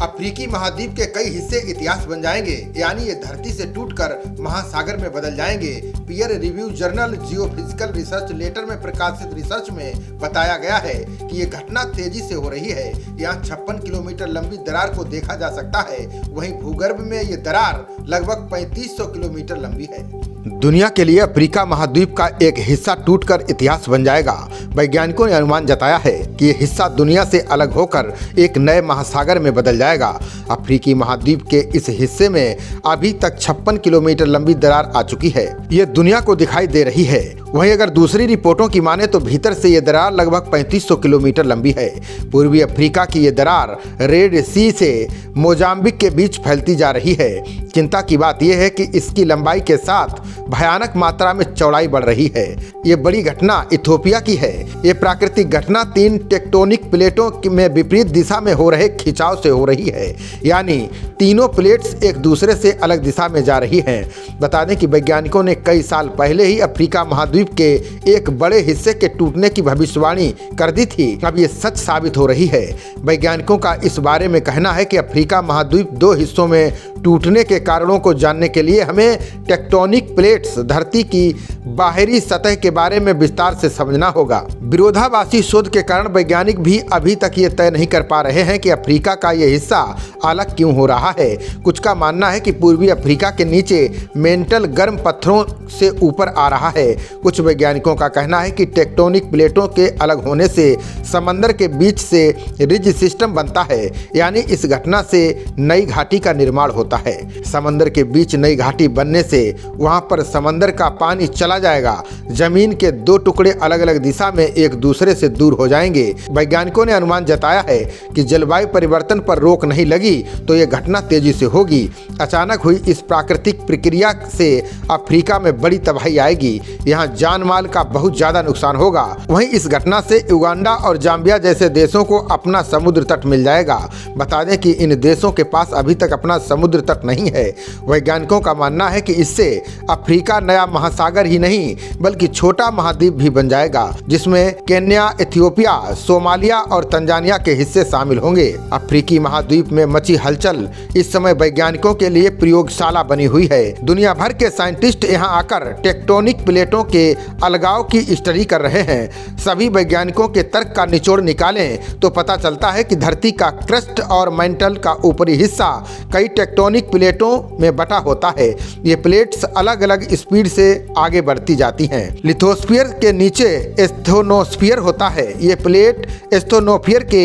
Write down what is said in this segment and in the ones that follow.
अफ्रीकी महाद्वीप के कई हिस्से इतिहास बन जाएंगे, यानी ये धरती से टूटकर महासागर में बदल जाएंगे। Peer review journal geophysical research letter में प्रकाशित रिसर्च में बताया गया है कि ये घटना तेजी से हो रही है। यहाँ 56 किलोमीटर लंबी दरार को देखा जा सकता है। वहीं भूगर्भ में ये दरार लगभग 3500 किलोमीटर लंबी है। दुनिया के लिए अफ्रीका महाद्वीप का एक हिस्सा टूटकर इतिहास बन जाएगा। वैज्ञानिकों ने अनुमान जताया है कि ये हिस्सा दुनिया से अलग होकर एक नए महासागर में बदल जाएगा। अफ्रीकी महाद्वीप के इस हिस्से में अभी तक 56 किलोमीटर लंबी दरार आ चुकी है। ये दुनिया को दिखाई दे रही है। वहीं अगर दूसरी रिपोर्टों की माने तो भीतर से ये दरार लगभग 3500 किलोमीटर लंबी है। पूर्वी अफ्रीका की ये दरार रेड सी से मोजाम्बिक के बीच फैलती जा रही है। चिंता की बात यह है कि इसकी लंबाई के साथ भयानक मात्रा में चौड़ाई बढ़ रही है। ये बड़ी घटना इथियोपिया की है। ये प्राकृतिक घटना 3 टेक्टोनिक प्लेटों में विपरीत दिशा में हो रहे खिंचाव से हो रही है, यानी तीनों प्लेट्स एक दूसरे से अलग दिशा में जा रही हैं। बता दें कि वैज्ञानिकों ने कई साल पहले ही अफ्रीका महाद्वीप के एक बड़े हिस्से के टूटने की भविष्यवाणी कर दी थी। अब ये सच साबित हो रही है। वैज्ञानिकों का इस बारे में कहना है कि अफ्रीका महाद्वीप 2 हिस्सों में टूटने के कारणों को जानने के लिए हमें टेक्टोनिक प्लेट्स, धरती की बाहरी सतह के बारे में विस्तार से समझना होगा। विरोधाभासी शोध के कारण वैज्ञानिक भी अभी तक ये तय नहीं कर पा रहे हैं कि अफ्रीका का ये हिस्सा अलग क्यों हो रहा है। कुछ का मानना है कि पूर्वी अफ्रीका के नीचे मेंटल गर्म पत्थरों से ऊपर आ रहा है। कुछ वैज्ञानिकों का कहना है कि टेक्टोनिक प्लेटों के अलग होने से समंदर के बीच से रिज सिस्टम बनता है, यानी इस घटना से नई घाटी का निर्माण होता है। समंदर के बीच नई घाटी बनने से वहां पर समंदर का पानी चला जाएगा। जमीन के 2 टुकड़े अलग अलग दिशा में एक दूसरे से दूर हो जाएंगे। वैज्ञानिकों ने अनुमान जताया है कि जलवायु परिवर्तन पर रोक नहीं लगी तो यह घटना तेजी से होगी। अचानक हुई इस प्राकृतिक प्रक्रिया से अफ्रीका में बड़ी तबाही आएगी। यहाँ जान माल का बहुत ज्यादा नुकसान होगा। वहीं इस घटना से युगांडा और जाम्बिया जैसे देशों को अपना समुद्र तट मिल जाएगा। बता दें कि इन देशों के पास अभी तक अपना समुद्र तट नहीं है। वैज्ञानिकों का मानना है कि इससे अफ्रीका नया महासागर ही नहीं बल्कि छोटा महाद्वीप भी बन जाएगा, जिसमें केन्या, इथियोपिया, सोमालिया और तंजानिया के हिस्से शामिल होंगे। अफ्रीकी महाद्वीप में मची हलचल इस समय वैज्ञानिकों के लिए प्रयोगशाला बनी हुई है। दुनिया भर के साइंटिस्ट यहाँ आकर टेक्टोनिक प्लेटों के अलगाव की स्टडी कर रहे हैं। सभी वैज्ञानिकों के तर्क का निचोड़ निकालें तो पता चलता है कि धरती का क्रस्ट और मेंटल का ऊपरी हिस्सा कई टेक्टोनिक प्लेटों में बटा होता है। ये प्लेट्स अलग अलग स्पीड से आगे बढ़ती जाती हैं। लिथोस्फीयर के नीचे एस्थेनोस्फीयर होता है। ये प्लेट एस्थेनोस्फीयर के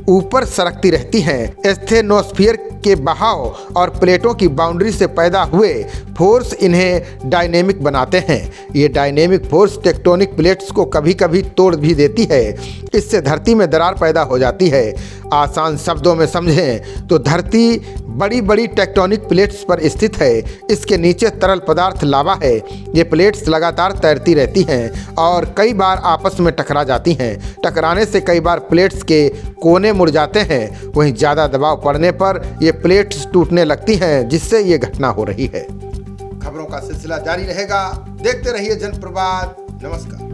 ऊपर सरकती रहती हैं। एस्थेनोस्फीयर के बहाव और प्लेटों की बाउंड्री से पैदा हुए फोर्स इन्हें डायनेमिक बनाते हैं। ये डायनेमिक फोर्स टेक्टोनिक प्लेट्स को कभी कभी तोड़ भी देती है। इससे धरती में दरार पैदा हो जाती है। आसान शब्दों में समझें तो धरती बड़ी बड़ी टेक्टोनिक प्लेट्स पर स्थित है। इसके नीचे तरल पदार्थ लावा है। ये प्लेट्स लगातार तैरती रहती हैं और कई बार आपस में टकरा जाती हैं। टकराने से कई बार प्लेट्स के कोने मुड़ जाते हैं। वहीं ज़्यादा दबाव पड़ने पर ये प्लेट्स टूटने लगती हैं, जिससे ये घटना हो रही है। खबरों का सिलसिला जारी रहेगा। देखते रहिए जनप्रवाद। नमस्कार।